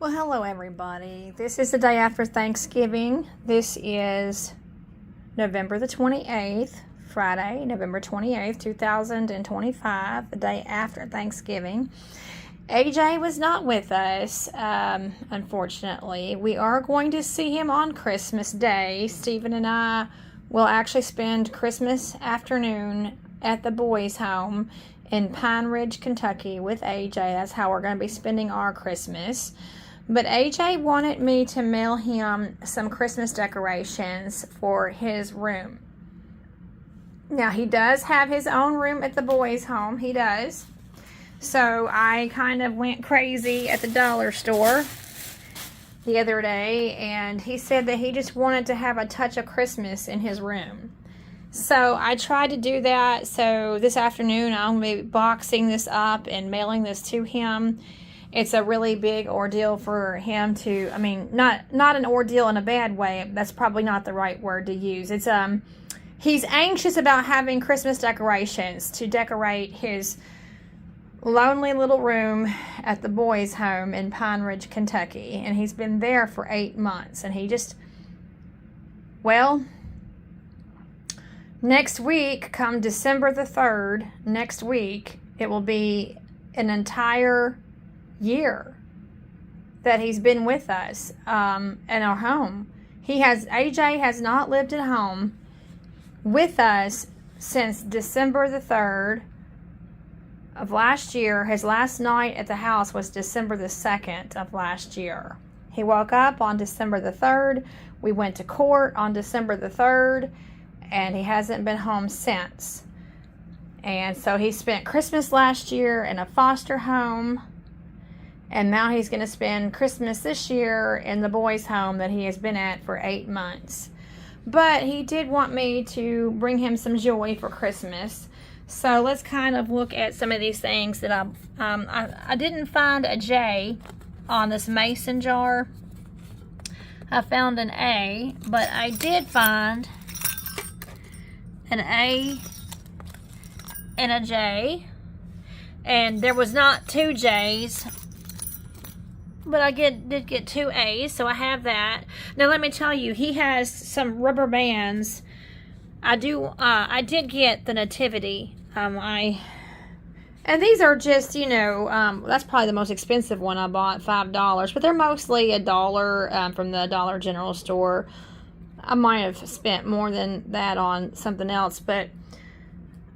Well, hello everybody. This is the day after Thanksgiving. This is November the 28th, Friday, November 28th, 2025, the day after Thanksgiving. AJ was not with us, unfortunately. We are going to see him on Christmas Day. Stephen and I will actually spend Christmas afternoon at the boys' home in Pine Ridge, Kentucky with AJ. That's how we're going to be spending our Christmas. But AJ wanted me to mail him some Christmas decorations for his room. Now, he does have his own room at the boys' home. He does. So I kind of went crazy at the dollar store the other day, and he said that he just wanted to have a touch of Christmas in his room. So I tried to do that. So this afternoon, I'll be boxing this up and mailing this to him. It's a really big ordeal for him to, not an ordeal in a bad way. That's probably not the right word to use. It's, he's anxious about having Christmas decorations to decorate his lonely little room at the boys' home in Pine Ridge, Kentucky. And he's been there for 8 months. And he just, next week, come December the 3rd, next week, it will be an entire year that he's been with us in our home. AJ has not lived at home with us since December the 3rd of last year. His last night at the house was December the 2nd of last year. He woke up on December the 3rd. We went to court on December the 3rd, and he hasn't been home since. And so he spent Christmas last year in a foster home. And now he's going to spend Christmas this year in the boys' home that he has been at for 8 months. But he did want me to bring him some joy for Christmas. So let's kind of look at some of these things that I didn't find a J on this mason jar. I found an A, but I did find an A and a J. And there was not two J's. But I did get 2 A's, so I have that. Now let me tell you, he has some rubber bands. I did get the nativity. And these are just, that's probably the most expensive one I bought, $5. But they're mostly $1 from the Dollar General store. I might have spent more than that on something else, but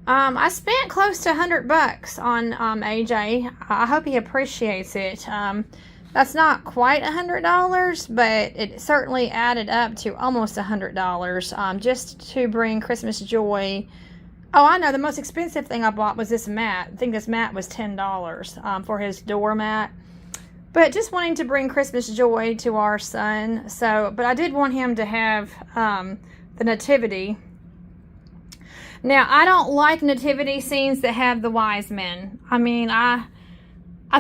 I spent close to $100 on AJ. I hope he appreciates it. That's not quite $100, but it certainly added up to almost $100 just to bring Christmas joy. Oh, I know. The most expensive thing I bought was this mat. I think this mat was $10 for his doormat. But just wanting to bring Christmas joy to our son. But I did want him to have the nativity. Now, I don't like nativity scenes that have the wise men. I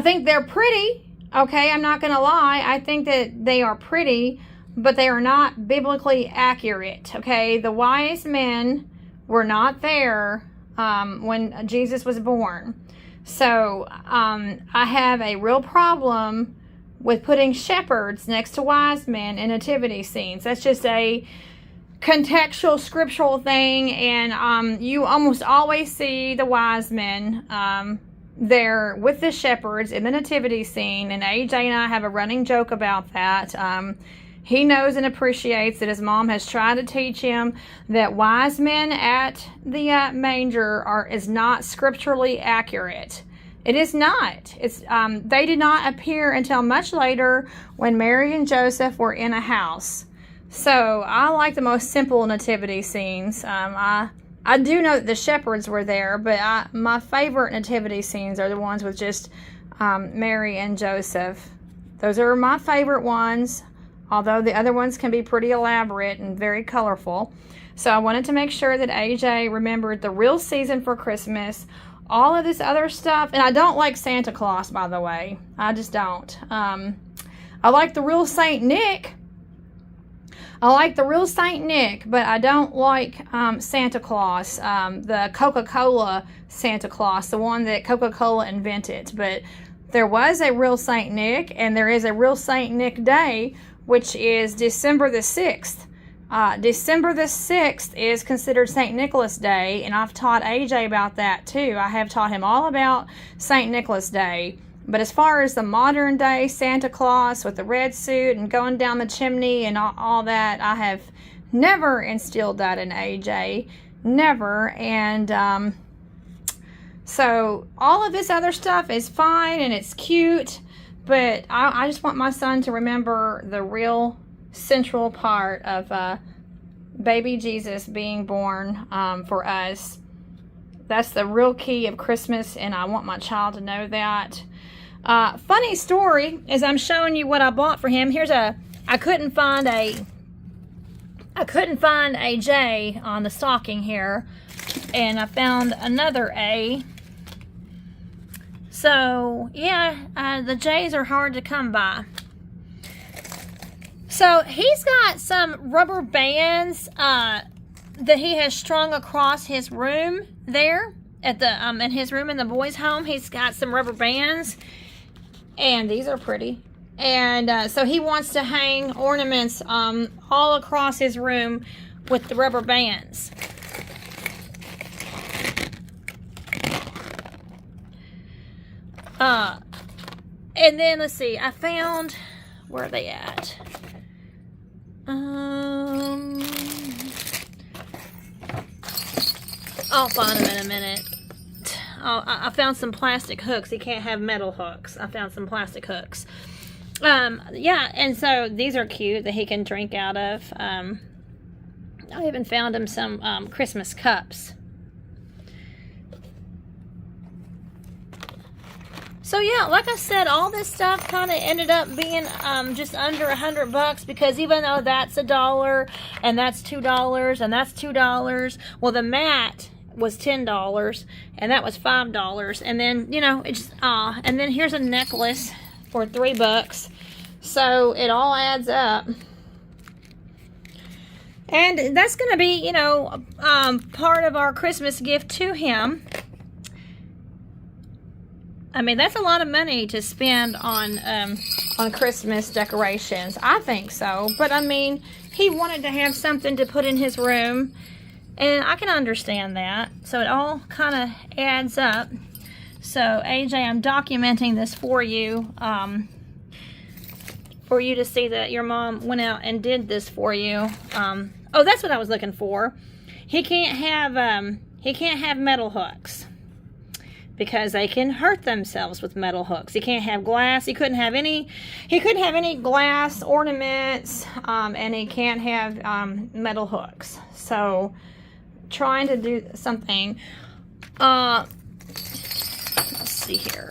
think they're pretty. Okay, I'm not going to lie. I think that they are pretty, but they are not biblically accurate. Okay, the wise men were not there when Jesus was born. So I have a real problem with putting shepherds next to wise men in nativity scenes. That's just a contextual scriptural thing, and you almost always see the wise men there with the shepherds in the nativity scene, and AJ and I have a running joke about that. He knows and appreciates that his mom has tried to teach him that wise men at the manger is not scripturally accurate. It is not. They did not appear until much later when Mary and Joseph were in a house. So I like the most simple nativity scenes. I do know that the shepherds were there, but my favorite nativity scenes are the ones with just Mary and Joseph. Those are my favorite ones, although the other ones can be pretty elaborate and very colorful. So I wanted to make sure that AJ remembered the real season for Christmas, all of this other stuff. And I don't like Santa Claus, by the way. I just don't. I like the real Saint Nick. But I don't like Santa Claus, the Coca-Cola Santa Claus, the one that Coca-Cola invented. But there was a real Saint Nick, and there is a real Saint Nick Day, which is December the 6th. December the 6th is considered St. Nicholas Day, and I've taught AJ about that too. I have taught him all about St. Nicholas Day. But as far as the modern day Santa Claus with the red suit and going down the chimney and all that, I have never instilled that in AJ. Never. And so all of this other stuff is fine and it's cute, but I just want my son to remember the real central part of baby Jesus being born for us. That's the real key of Christmas, and I want my child to know that. Funny story, as I'm showing you what I bought for him. I couldn't find a J on the stocking here, and I found another A. So yeah, the J's are hard to come by. So he's got some rubber bands that he has strung across his room there at the in his room in the boys' home. He's got some rubber bands, and these are pretty. And so he wants to hang ornaments all across his room with the rubber bands. And then let's see, I found, where are they at? I'll find them in a minute. Oh, I found some plastic hooks. He can't have metal hooks. I found some plastic hooks. Yeah, and so these are cute that he can drink out of. I even found him some Christmas cups. So yeah, like I said, all this stuff kind of ended up being just under $100, because even though that's $1 and that's $2 and that's $2, well, the mat was $10 and that was $5, and then it's and then here's a necklace for $3, so it all adds up. And that's going to be part of our Christmas gift to him. I mean, that's a lot of money to spend on Christmas decorations. I think so. But, I mean, he wanted to have something to put in his room, and I can understand that. So it all kind of adds up. So, AJ, I'm documenting this for you to see that your mom went out and did this for you. Oh, that's what I was looking for. He can't have metal hooks, because they can hurt themselves with metal hooks. He can't have glass. He couldn't have any glass ornaments, and he can't have metal hooks. So, trying to do something. Let's see here.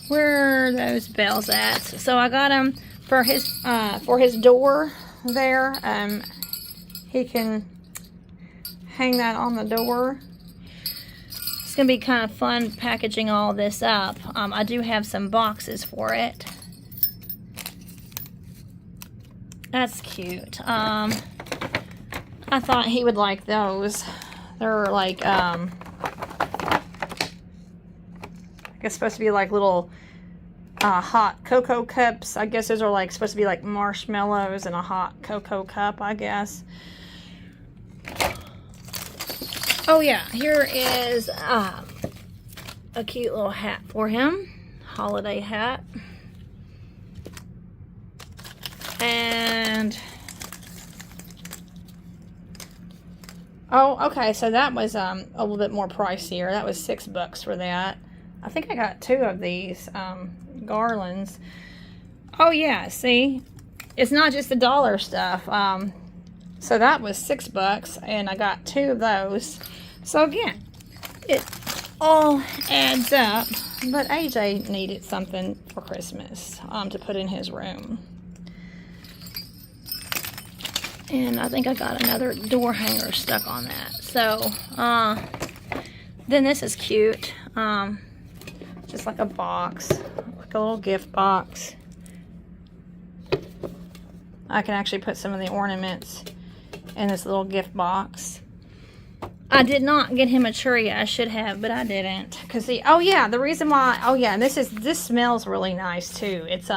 Where are those bells at? So I got them for his door there. He can hang that on the door. It's gonna be kind of fun packaging all this up. I do have some boxes for it. That's cute. I thought he would like those. They're like I guess supposed to be like little hot cocoa cups. I guess those are like supposed to be like marshmallows in a hot cocoa cup, I guess. Oh yeah, here is a cute little hat for him. Holiday hat. And oh, okay, so that was a little bit more pricier. That was $6 for that. I think I got 2 of these garlands. Oh yeah, see? It's not just the dollar stuff. So that was $6, and I got 2 of those. So again, it all adds up. But AJ needed something for Christmas to put in his room. And I think I got another door hanger stuck on that. So, then this is cute. Just like a box, like a little gift box. I can actually put some of the ornaments in this little gift box. I did not get him a tree. I should have, but I didn't. Cause oh yeah, the reason why. Oh yeah, and this smells really nice too. It's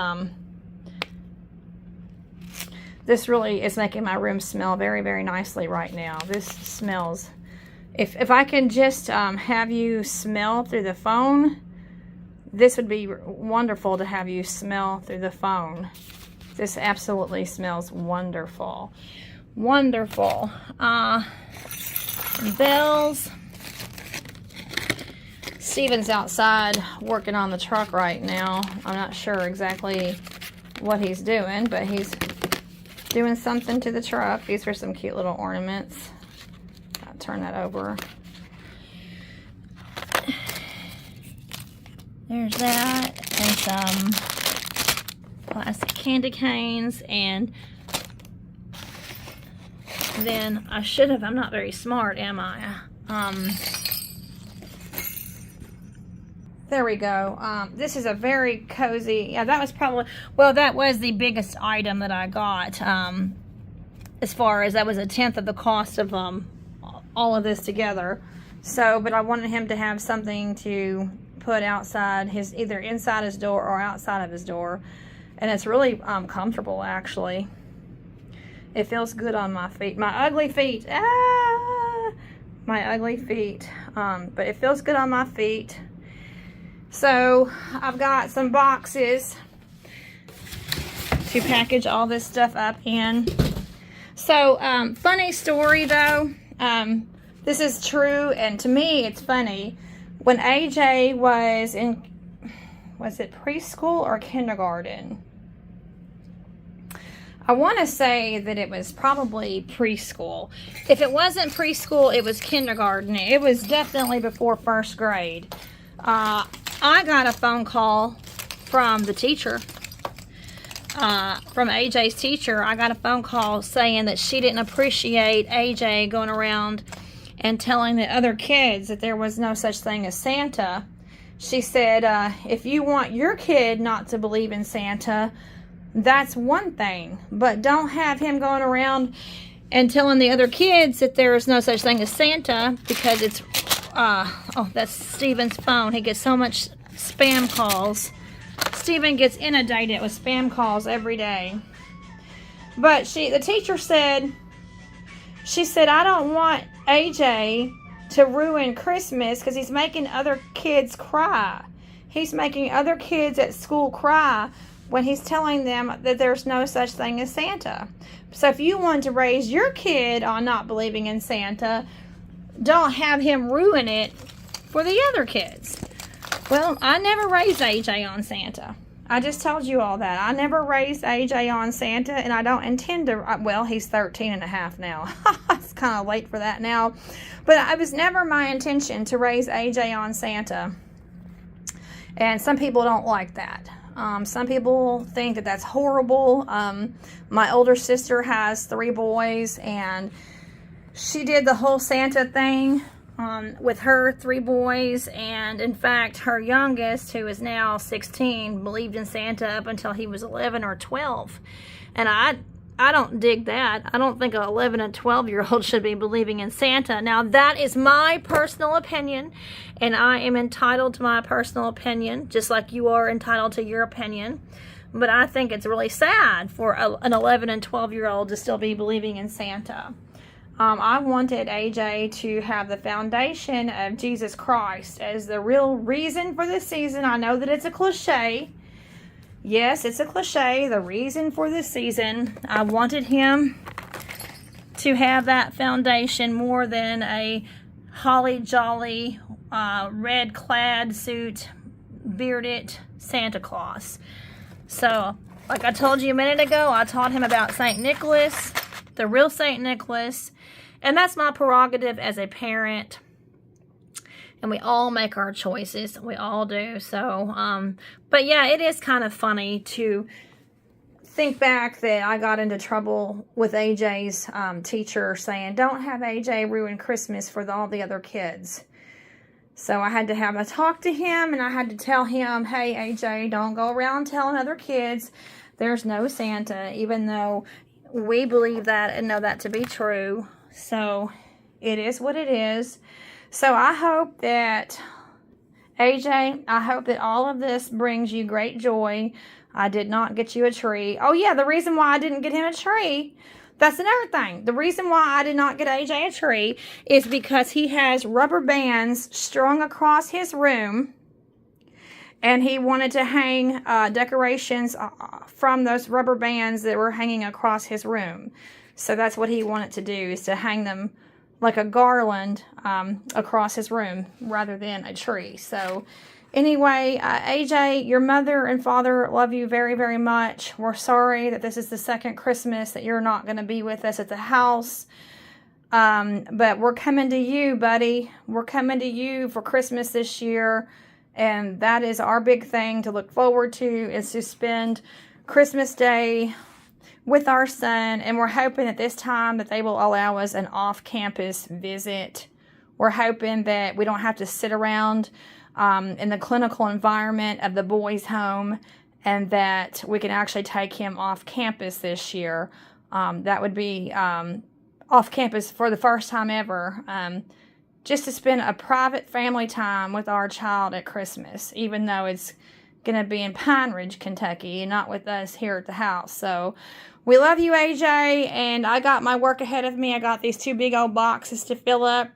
this really is making my room smell very, very nicely right now. This smells. If I can just have you smell through the phone, this would be wonderful to have you smell through the phone. This absolutely smells wonderful. Wonderful. Bells. Steven's outside working on the truck right now. I'm not sure exactly what he's doing, but he's doing something to the truck. These are some cute little ornaments. I'll turn that over. There's that, and some plastic candy canes, and then I should have, I'm not very smart, am I? There we go. This is a very cozy, yeah, that was probably, well, that was the biggest item that I got, as far as that was 1/10 of the cost of all of this together. So, but I wanted him to have something to put outside his, either inside his door or outside of his door. And it's really comfortable, actually. It feels good on my feet. My ugly feet. Ah! My ugly feet. But it feels good on my feet. So, I've got some boxes to package all this stuff up in. So, funny story though. This is true, and to me, it's funny. When AJ was in, was it preschool or kindergarten? I want to say that it was probably preschool. If it wasn't preschool, it was kindergarten. It was definitely before 1st grade. I got a phone call from the teacher. From AJ's teacher, I got a phone call saying that she didn't appreciate AJ going around and telling the other kids that there was no such thing as Santa. She said, if you want your kid not to believe in Santa, that's one thing, but don't have him going around and telling the other kids that there is no such thing as Santa, because it's, oh, that's Steven's phone. He gets so much spam calls. Steven gets inundated with spam calls every day. But the teacher said, she said, I don't want AJ to ruin Christmas because he's making other kids cry. He's making other kids at school cry when he's telling them that there's no such thing as Santa. So if you want to raise your kid on not believing in Santa, don't have him ruin it for the other kids. Well, I never raised AJ on Santa. I just told you all that. I never raised AJ on Santa, and I don't intend to. Well, he's 13 and a half now. It's kind of late for that now. But it was never my intention to raise AJ on Santa. And some people don't like that. Some people think that that's horrible. My older sister has 3 boys, and she did the whole Santa thing with her 3 boys, and in fact her youngest, who is now 16, believed in Santa up until he was 11 or 12. And I don't dig that. I don't think an 11 and 12-year-old should be believing in Santa. Now, that is my personal opinion, and I am entitled to my personal opinion, just like you are entitled to your opinion. But I think it's really sad for an 11 and 12-year-old to still be believing in Santa. I wanted AJ to have the foundation of Jesus Christ as the real reason for this season. I know that it's a cliche. Yes, it's a cliche, the reason for this season. I wanted him to have that foundation more than a holly jolly, red clad suit, bearded Santa Claus. So, like I told you a minute ago, I taught him about St. Nicholas, the real St. Nicholas, and that's my prerogative as a parent. And we all make our choices. We all do. So, but yeah, it is kind of funny to think back that I got into trouble with AJ's teacher saying, don't have AJ ruin Christmas for all the other kids. So I had to have a talk to him, and I had to tell him, hey, AJ, don't go around telling other kids there's no Santa, even though we believe that and know that to be true. So It is what it is. So I hope that, AJ, I hope that all of this brings you great joy. I did not get you a tree. Oh, yeah, the reason why I didn't get him a tree, that's another thing. The reason why I did not get AJ a tree is because he has rubber bands strung across his room, and he wanted to hang decorations from those rubber bands that were hanging across his room. So that's what he wanted to do, is to hang them like a garland across his room rather than a tree. So anyway, AJ, your mother and father love you very, very much. We're sorry that this is the second Christmas that you're not going to be with us at the house. But we're coming to you, buddy. We're coming to you for Christmas this year. And that is our big thing to look forward to, is to spend Christmas Day with our son. And we're hoping at this time that they will allow us an off-campus visit. We're hoping that we don't have to sit around in the clinical environment of the boys' home, and that we can actually take him off campus this year. That would be off campus for the first time ever, just to spend a private family time with our child at Christmas, even though it's going to be in Pine Ridge, Kentucky, and not with us here at the house. So we love you, AJ, and I got my work ahead of me. I got these 2 big old boxes to fill up.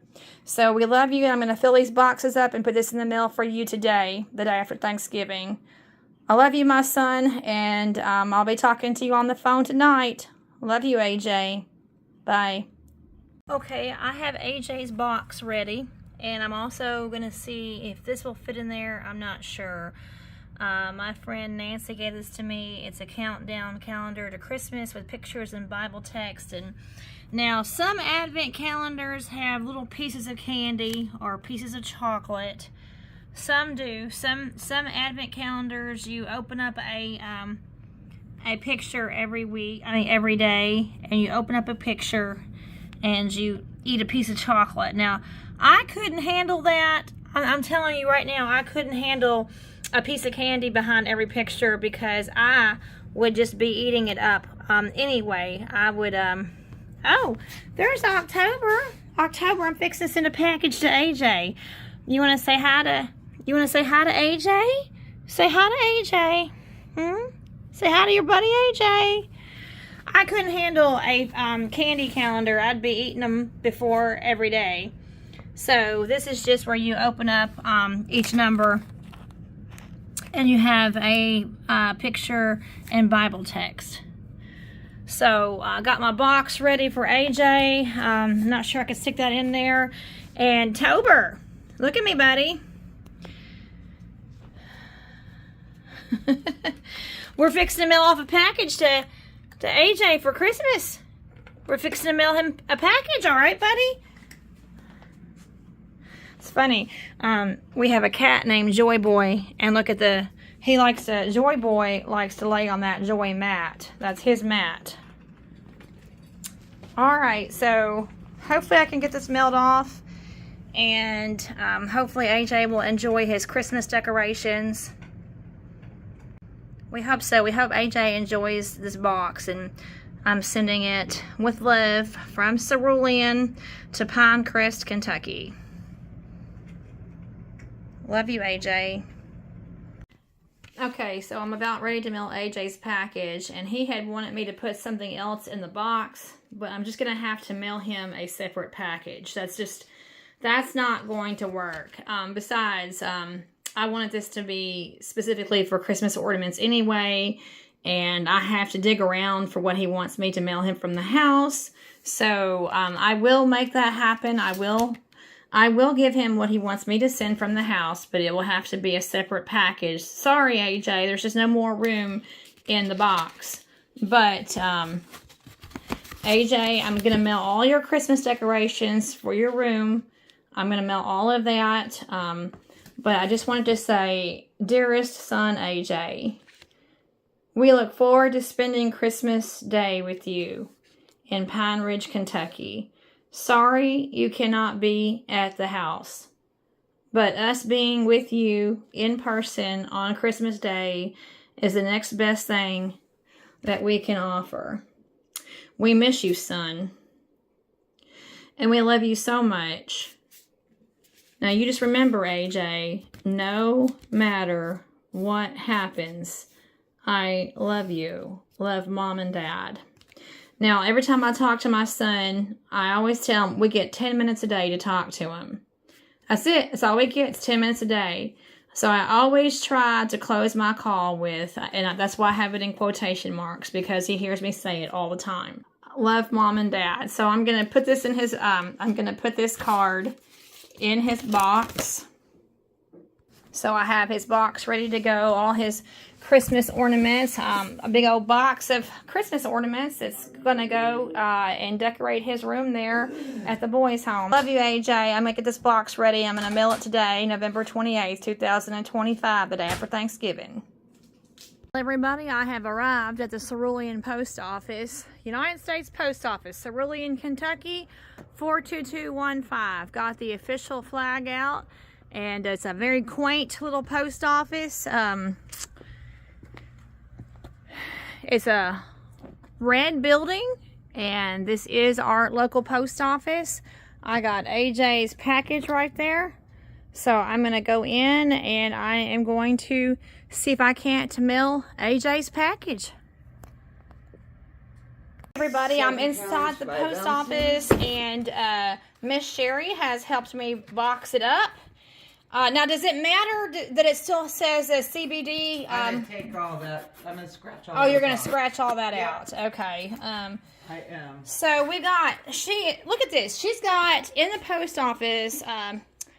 So we love you, and I'm going to fill these boxes up and put this in the mail for you today, the day after Thanksgiving. I love you, my son, and I'll be talking to you on the phone tonight. Love you, AJ. Bye. Okay, I have AJ's box ready, and I'm also going to see if this will fit in there. I'm not sure. My friend Nancy gave this to me. It's a countdown calendar to Christmas with pictures and Bible text. And now some advent calendars have little pieces of candy or pieces of chocolate. Some do. Some advent calendars, you open up a picture every day, and you open up a picture and you eat a piece of chocolate. Now, I couldn't handle that. I'm telling you right now, I couldn't handle a piece of candy behind every picture, because I would just be eating it up. Anyway, I would, oh, there's October. October, I'm fixing to send a package to AJ. You want to say hi to AJ? Say hi to AJ. Say hi to your buddy AJ. I couldn't handle a candy calendar. I'd be eating them before every day. So this is just where you open up each number, and you have a picture and Bible text. So I got my box ready for AJ. I'm not sure I can stick that in there. And Tober, look at me, buddy. We're fixing to mail off a package to AJ for Christmas. We're fixing to mail him a package, all right, buddy? It's funny. We have a cat named Joy Boy, and look at Joy Boy likes to lay on that Joy mat. That's his mat. All right, so hopefully I can get this mailed off, and hopefully AJ will enjoy his Christmas decorations. We hope so. We hope AJ enjoys this box, and I'm sending it with love from Cerulan to Pinecrest, Kentucky. Love you, AJ. Okay, so I'm about ready to mail AJ's package, and he had wanted me to put something else in the box, but I'm just going to have to mail him a separate package. That's not going to work. Besides, I wanted this to be specifically for Christmas ornaments anyway, and I have to dig around for what he wants me to mail him from the house. So I will make that happen. I will give him what he wants me to send from the house, but it will have to be a separate package. Sorry, AJ, there's just no more room in the box. But AJ, I'm going to mail all your Christmas decorations for your room. I'm going to mail all of that. But I just wanted to say, dearest son AJ, we look forward to spending Christmas Day with you in Pine Ridge, Kentucky. Sorry you cannot be at the house, but us being with you in person on Christmas Day is the next best thing that we can offer. We miss you, son. And we love you so much. Now, you just remember, AJ, no matter what happens, I love you. Love Mom and Dad. Now, every time I talk to my son, I always tell him we get 10 minutes a day to talk to him. That's it. That's all we get. It's 10 minutes a day. So I always try to close my call with, and that's why I have it in quotation marks, because he hears me say it all the time. Love Mom and Dad. So I'm going to put this in his, I'm going to put this card in his box. So I have his box ready to go, all his Christmas ornaments, a big old box of Christmas ornaments that's going to go and decorate his room there at the boys' home. Love you, AJ. I'm going to get this box ready. I'm going to mail it today, November 28th, 2025, the day after Thanksgiving. Everybody, I have arrived at the Cerulan Post Office, United States Post Office, Cerulan, Kentucky, 42215. Got the official flag out, and it's a very quaint little post office. It's a red building, and this is our local post office. I got AJ's package right there. So I'm going to go in and I am going to see if I can't mail AJ's package. Everybody, I'm inside the post office, and Miss Sherry has helped me box it up. Now, does it matter that it still says CBD? I'm going to take all that. I'm going to scratch all that. Oh, you're going to scratch all that out. Okay. I am. So we got, look at this. She's got, in the post office,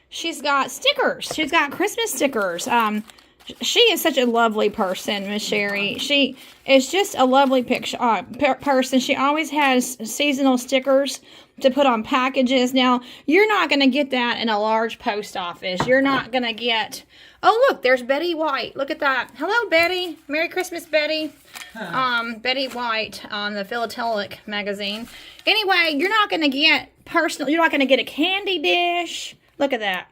she's got stickers. She's got Christmas stickers. She is such a lovely person, Miss Sherry. She is just a lovely person. She always has seasonal stickers to put on packages. Now, you're not going to get that in a large post office. You're not going to get... Oh, look, there's Betty White. Look at that. Hello, Betty. Merry Christmas, Betty. Betty White on the Philatelic magazine. Anyway, you're not going to get personal... You're not going to get a candy dish. Look at that.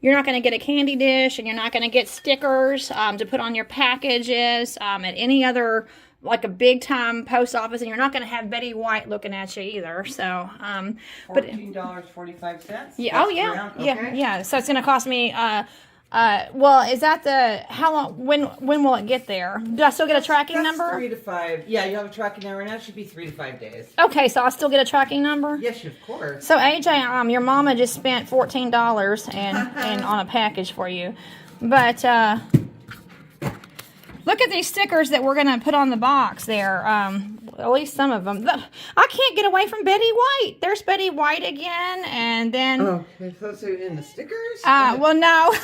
You're not going to get a candy dish, and you're not going to get stickers to put on your packages at any other, like a big-time post office, and you're not going to have Betty White looking at you either. So, but $14.45. Yeah. Oh, yeah. Okay. Yeah. So it's going to cost me. Well, is that the how long? When will it get there? Do I still get a tracking number? 3 to 5. Yeah, you have a tracking number now. It should be 3 to 5 days. Okay, so I still get a tracking number. Yes, of course. So AJ, your mama just spent $14 and on a package for you, but look at these stickers that we're gonna put on the box there. At least some of them. I can't get away from Betty White. There's Betty White again, and then... Oh, they're supposed to be in the stickers? Well, no.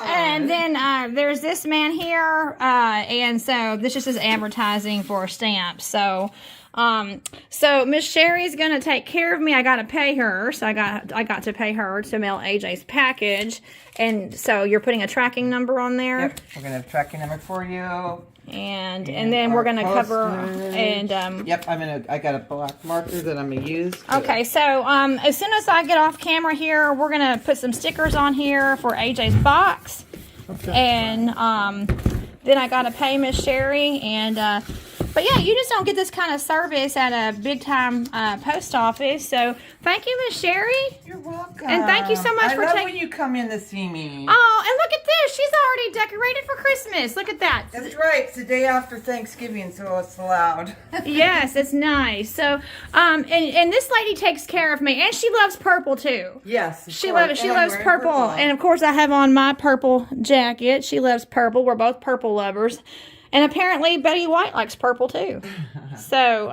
And then there's this man here, and so this just is advertising for stamps. So Miss Sherry's gonna take care of me. I gotta pay her, so I got to pay her to mail AJ's package. And so you're putting a tracking number on there. Yep, we're gonna have a tracking number for you. And then we're gonna cover and yep, I got a black marker that I'm gonna use. Okay, so as soon as I get off camera here, we're gonna put some stickers on here for AJ's box. Okay. And then I gotta pay Miss Sherry, and but yeah, you just don't get this kind of service at a big time post office. So thank you, Miss Sherry. You're welcome. And thank you so much for taking. I love when you come in to see me. Oh, and look at this. She's already decorated for Christmas. Look at that. That's right. It's the day after Thanksgiving, so it's allowed. Yes, it's nice. So, and this lady takes care of me, and she loves purple too. Yes, she loves purple, and of course I have on my purple jacket. She loves purple. We're both purple lovers. And apparently Betty White likes purple too. So,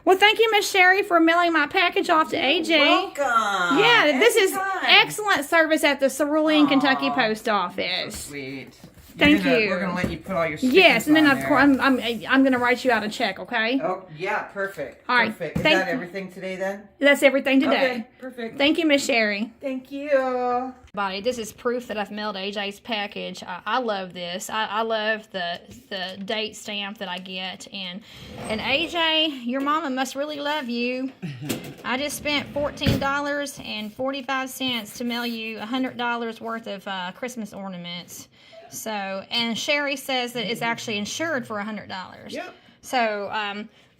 well, thank you, Miss Sherry, for mailing my package off to AJ. You're welcome. Yeah, this is excellent service at the Cerulan, Kentucky Post Office. So sweet. Thank you. We're gonna let you put all your stickers Yes, and then on of course I'm gonna write you out a check. Okay. Oh yeah, perfect. All right. Perfect. Is that everything today then? That's everything today. Okay, perfect. Thank you, Miss Sherry. Thank you. Everybody, this is proof that I've mailed AJ's package. I love this. I love the date stamp that I get. And AJ, your mama must really love you. I just spent $14.45 to mail you $100 worth of Christmas ornaments. So, and Sherry says that it's actually insured for $100. Yep. So,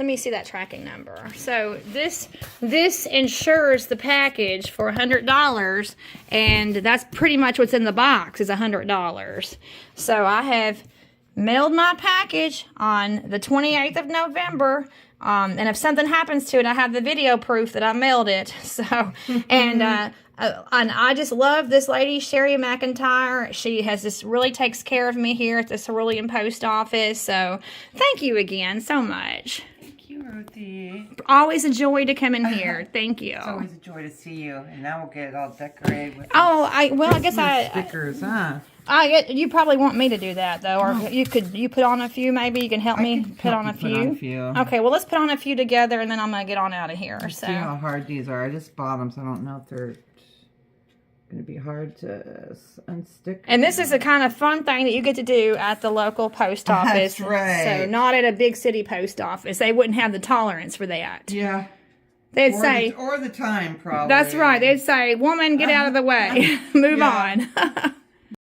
Let me see that tracking number. So this insures the package for $100, and that's pretty much what's in the box is $100. So I have mailed my package on the 28th of November. And if something happens to it, I have the video proof that I mailed it. So, and I just love this lady, Sherry McIntyre. She really takes care of me here at the Cerulan Post Office. So, thank you again so much. Thank you, Ruthie. Always a joy to come in here. Thank you. It's always a joy to see you. And now we'll get it all decorated with I guess stickers, huh? You probably want me to do that though, or you put on a few. Maybe you can help me put on a few. Okay, well let's put on a few together, and then I'm gonna get on out of here. Let's see how hard these are. I just bought them, so I don't know if they're gonna be hard to unstick. And this is the kind of fun thing that you get to do at the local post office. That's right. So not at a big city post office. They wouldn't have the tolerance for that. Yeah. They'd say, or the time, probably. That's right. They'd say, "Woman, get out of the way. Move on."